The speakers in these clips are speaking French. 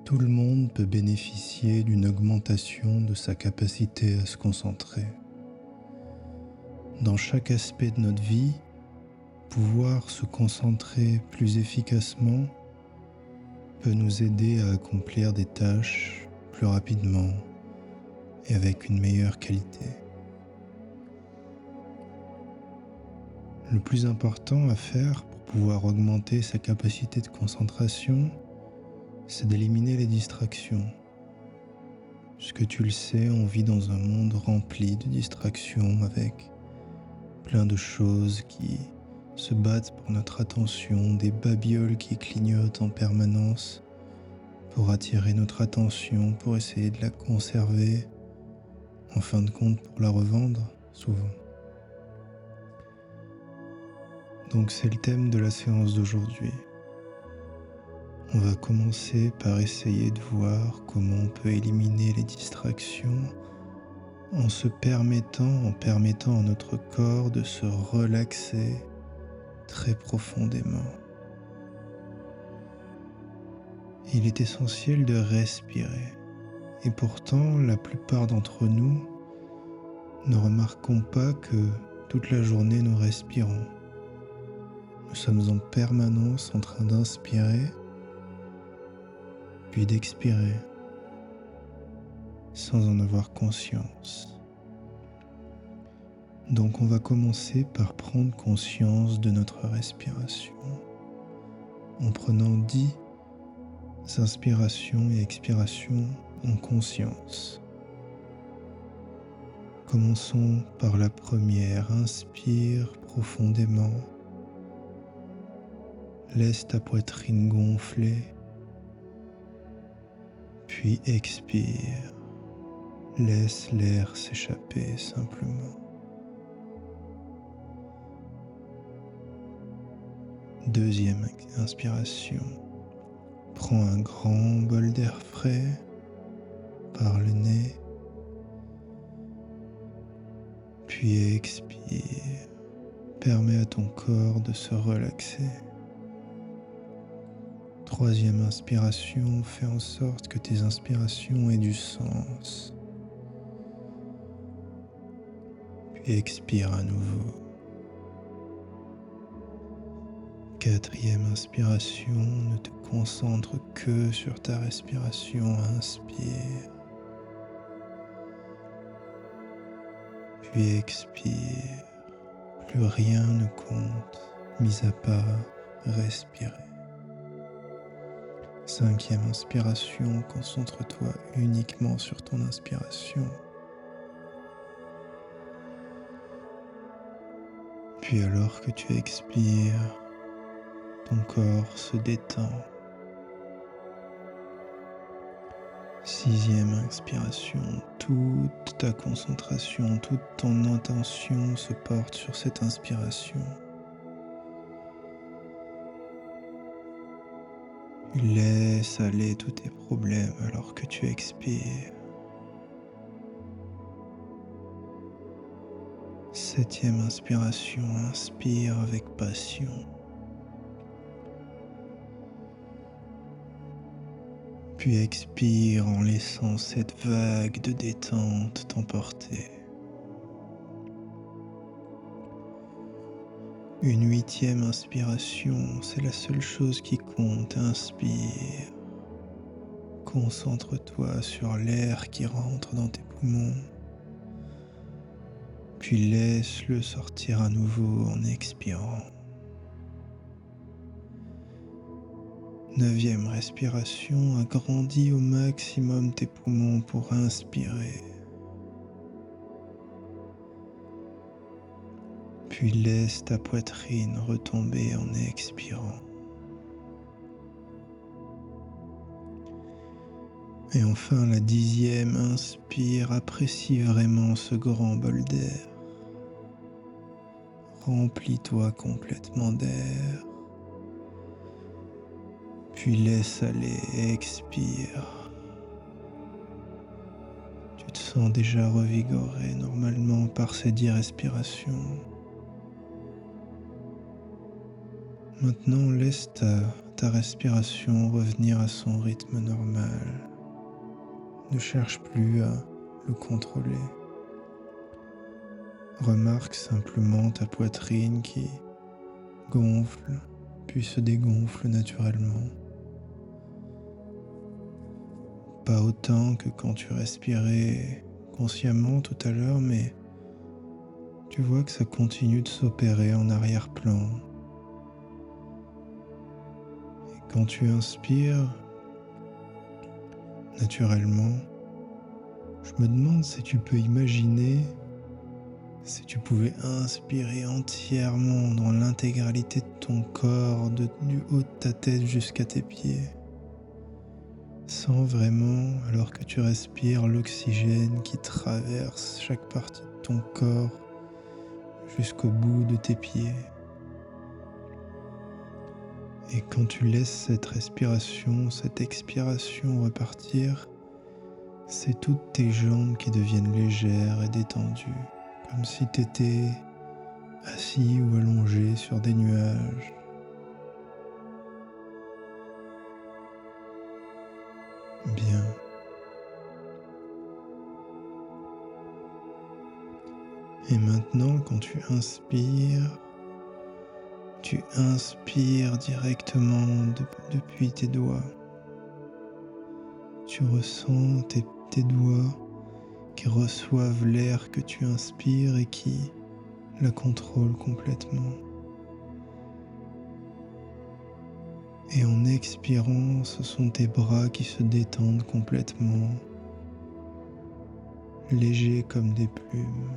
Tout le monde peut bénéficier d'une augmentation de sa capacité à se concentrer. Dans chaque aspect de notre vie, pouvoir se concentrer plus efficacement peut nous aider à accomplir des tâches plus rapidement et avec une meilleure qualité. Le plus important à faire pour pouvoir augmenter sa capacité de concentration, c'est d'éliminer les distractions. Puisque tu le sais, on vit dans un monde rempli de distractions avec plein de choses qui se battent pour notre attention, des babioles qui clignotent en permanence pour attirer notre attention, pour essayer de la conserver, en fin de compte pour la revendre, souvent. Donc c'est le thème de la séance d'aujourd'hui. On va commencer par essayer de voir comment on peut éliminer les distractions en permettant à notre corps de se relaxer très profondément. Il est essentiel de respirer et pourtant la plupart d'entre nous ne remarquons pas que toute la journée nous respirons. Nous sommes en permanence en train d'inspirer puis d'expirer sans en avoir conscience. Donc on va commencer par prendre conscience de notre respiration en prenant 10 inspirations et expirations en conscience. Commençons par la première. Inspire profondément. Laisse ta poitrine gonfler. Puis expire. Laisse l'air s'échapper simplement. Deuxième inspiration. Prends un grand bol d'air frais par le nez. Puis expire. Permets à ton corps de se relaxer. Troisième inspiration, fais en sorte que tes inspirations aient du sens. Puis expire à nouveau. Quatrième inspiration, ne te concentre que sur ta respiration, inspire. Puis expire. Plus rien ne compte, mis à part respirer. Cinquième inspiration, concentre-toi uniquement sur ton inspiration. Puis alors que tu expires, ton corps se détend. Sixième inspiration, toute ta concentration, toute ton attention se porte sur cette inspiration. Laisse aller tous tes problèmes alors que tu expires. Septième inspiration, inspire avec passion. Puis expire en laissant cette vague de détente t'emporter. Une huitième inspiration, c'est la seule chose qui compte. Inspire. Concentre-toi sur l'air qui rentre dans tes poumons. Puis laisse-le sortir à nouveau en expirant. Neuvième respiration, agrandis au maximum tes poumons pour inspirer. Puis laisse ta poitrine retomber en expirant. Et enfin la dixième, inspire, apprécie vraiment ce grand bol d'air. Remplis-toi complètement d'air. Puis laisse aller, expire. Tu te sens déjà revigoré normalement par ces 10 respirations. Maintenant, laisse ta ta respiration revenir à son rythme normal. Ne cherche plus à le contrôler. Remarque simplement ta poitrine qui gonfle, puis se dégonfle naturellement. Pas autant que quand tu respirais consciemment tout à l'heure, mais tu vois que ça continue de s'opérer en arrière-plan. Et quand tu inspires, naturellement, je me demande si tu peux imaginer si tu pouvais inspirer entièrement dans l'intégralité de ton corps, du haut de ta tête jusqu'à tes pieds, sans vraiment, alors que tu respires, l'oxygène qui traverse chaque partie de ton corps jusqu'au bout de tes pieds. Et quand tu laisses cette respiration, cette expiration repartir, c'est toutes tes jambes qui deviennent légères et détendues, comme si tu étais assis ou allongé sur des nuages. Bien. Et maintenant, quand tu inspires directement depuis tes doigts. Tu ressens tes doigts qui reçoivent l'air que tu inspires et qui la contrôlent complètement. Et en expirant, ce sont tes bras qui se détendent complètement, légers comme des plumes.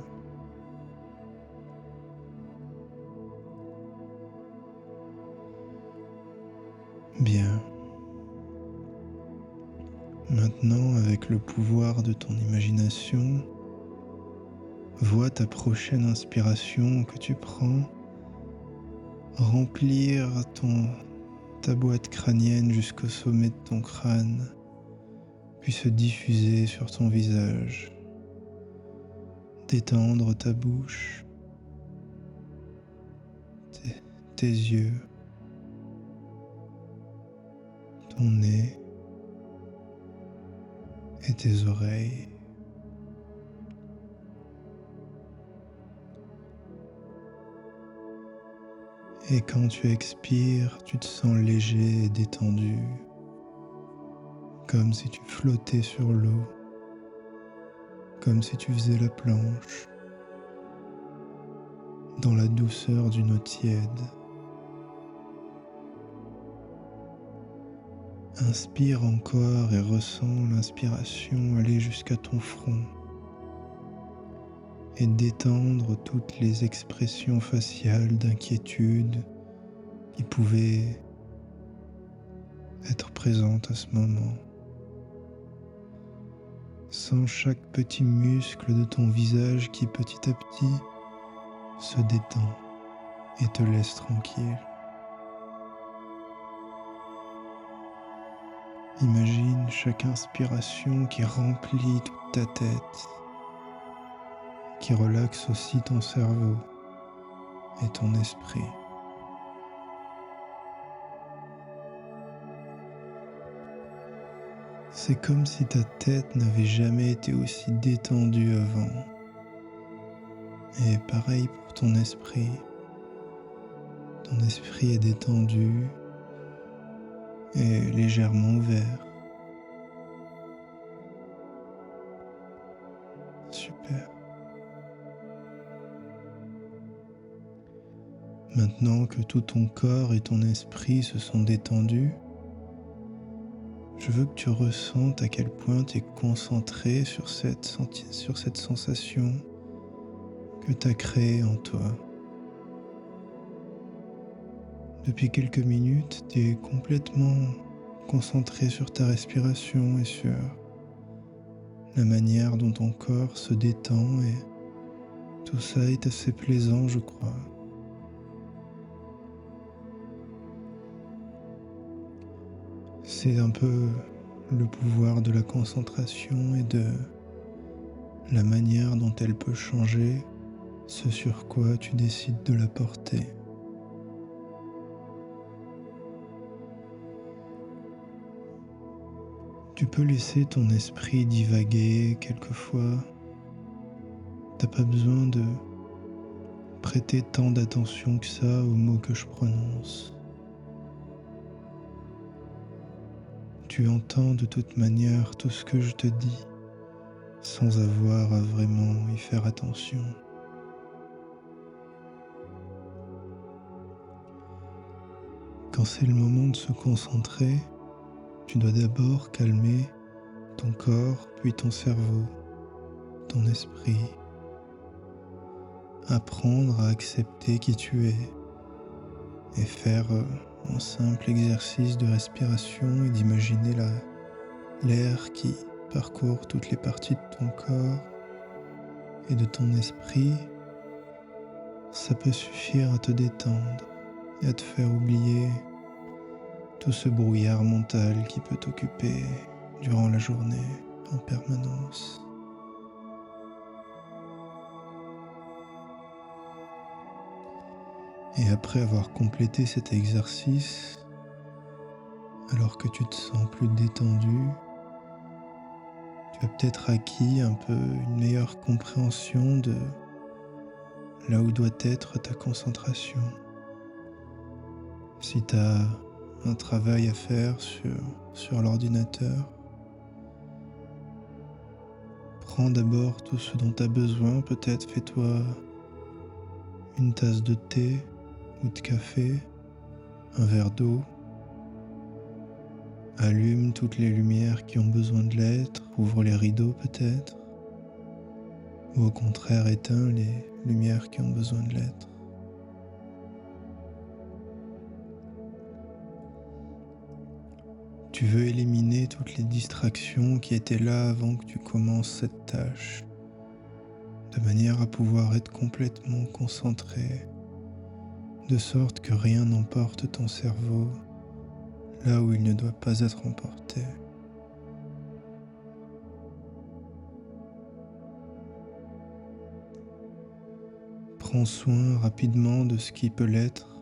Bien. Maintenant, avec le pouvoir de ton imagination, vois ta prochaine inspiration que tu prends remplir ta boîte crânienne jusqu'au sommet de ton crâne, puis se diffuser sur ton visage, détendre ta bouche, tes yeux, ton nez et tes oreilles. Et quand tu expires, tu te sens léger et détendu, comme si tu flottais sur l'eau, comme si tu faisais la planche, dans la douceur d'une eau tiède. Inspire encore et ressens l'inspiration aller jusqu'à ton front et détendre toutes les expressions faciales d'inquiétude qui pouvaient être présentes à ce moment. Sens chaque petit muscle de ton visage qui petit à petit se détend et te laisse tranquille. Imagine chaque inspiration qui remplit toute ta tête, qui relaxe aussi ton cerveau et ton esprit. C'est comme si ta tête n'avait jamais été aussi détendue avant. Et pareil pour ton esprit. Ton esprit est détendu et légèrement ouvert. Super. Maintenant que tout ton corps et ton esprit se sont détendus, je veux que tu ressentes à quel point tu es concentré sur cette sensation que tu as créée en toi. Depuis quelques minutes, tu es complètement concentré sur ta respiration et sur la manière dont ton corps se détend et tout ça est assez plaisant, je crois. C'est un peu le pouvoir de la concentration et de la manière dont elle peut changer ce sur quoi tu décides de la porter. Tu peux laisser ton esprit divaguer quelquefois. T'as pas besoin de prêter tant d'attention que ça aux mots que je prononce. Tu entends de toute manière tout ce que je te dis sans avoir à vraiment y faire attention. Quand c'est le moment de se concentrer, tu dois d'abord calmer ton corps, puis ton cerveau, ton esprit. Apprendre à accepter qui tu es et faire un simple exercice de respiration et d'imaginer l'air qui parcourt toutes les parties de ton corps et de ton esprit. Ça peut suffire à te détendre et à te faire oublier tout ce brouillard mental qui peut t'occuper durant la journée en permanence. Et après avoir complété cet exercice, alors que tu te sens plus détendu, tu as peut-être acquis un peu une meilleure compréhension de là où doit être ta concentration. Si tu as un travail à faire sur l'ordinateur, prends d'abord tout ce dont tu as besoin. Peut-être fais-toi une tasse de thé ou de café, un verre d'eau. Allume toutes les lumières qui ont besoin de l'être, ouvre les rideaux peut-être, ou au contraire éteins les lumières qui ont besoin de l'être. Tu veux éliminer toutes les distractions qui étaient là avant que tu commences cette tâche, de manière à pouvoir être complètement concentré, de sorte que rien n'emporte ton cerveau là où il ne doit pas être emporté. Prends soin rapidement de ce qui peut l'être,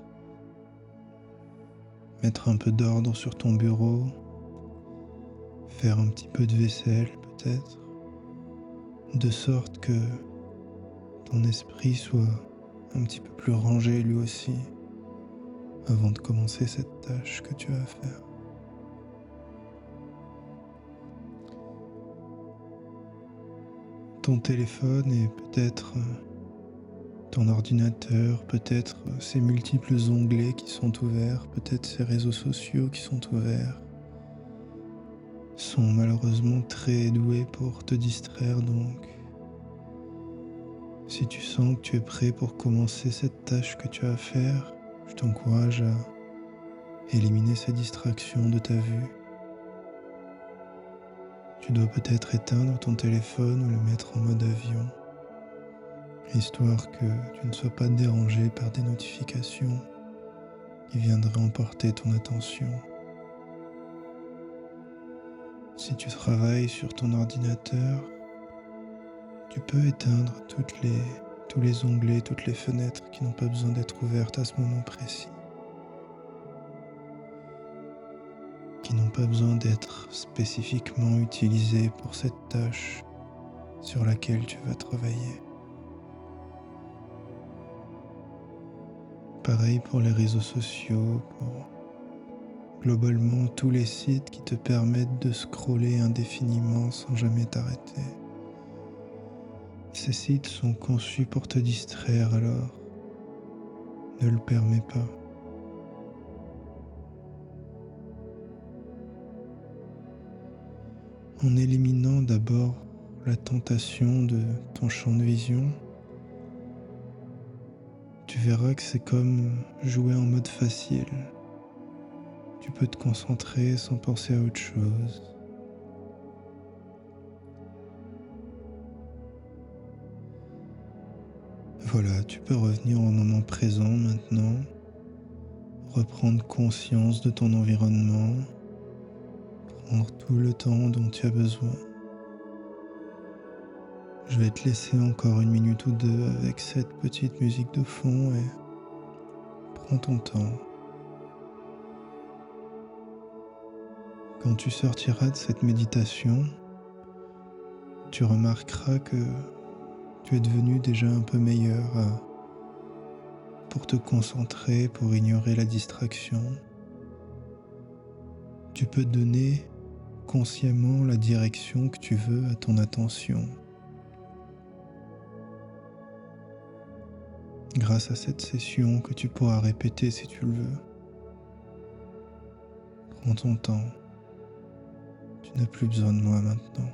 mettre un peu d'ordre sur ton bureau, faire un petit peu de vaisselle peut-être, de sorte que ton esprit soit un petit peu plus rangé lui aussi avant de commencer cette tâche que tu as à faire. Ton téléphone et peut-être ton ordinateur, peut-être ces multiples onglets qui sont ouverts, peut-être ces réseaux sociaux qui sont ouverts, sont malheureusement très doués pour te distraire. Donc, si tu sens que tu es prêt pour commencer cette tâche que tu as à faire, je t'encourage à éliminer ces distractions de ta vue. Tu dois peut-être éteindre ton téléphone ou le mettre en mode avion, histoire que tu ne sois pas dérangé par des notifications qui viendraient emporter ton attention. Si tu travailles sur ton ordinateur, tu peux éteindre tous les onglets, toutes les fenêtres qui n'ont pas besoin d'être ouvertes à ce moment précis, qui n'ont pas besoin d'être spécifiquement utilisées pour cette tâche sur laquelle tu vas travailler. Pareil pour les réseaux sociaux, pour globalement tous les sites qui te permettent de scroller indéfiniment sans jamais t'arrêter. Ces sites sont conçus pour te distraire, alors ne le permets pas. En éliminant d'abord la tentation de ton champ de vision, tu verras que c'est comme jouer en mode facile. Tu peux te concentrer sans penser à autre chose. Voilà, tu peux revenir au moment présent maintenant, reprendre conscience de ton environnement, prendre tout le temps dont tu as besoin. Je vais te laisser encore 1 minute ou 2 avec cette petite musique de fond et prends ton temps. Quand tu sortiras de cette méditation, tu remarqueras que tu es devenu déjà un peu meilleur pour te concentrer, pour ignorer la distraction. Tu peux donner consciemment la direction que tu veux à ton attention. Grâce à cette session que tu pourras répéter si tu le veux. Prends ton temps. Tu n'as plus besoin de moi maintenant.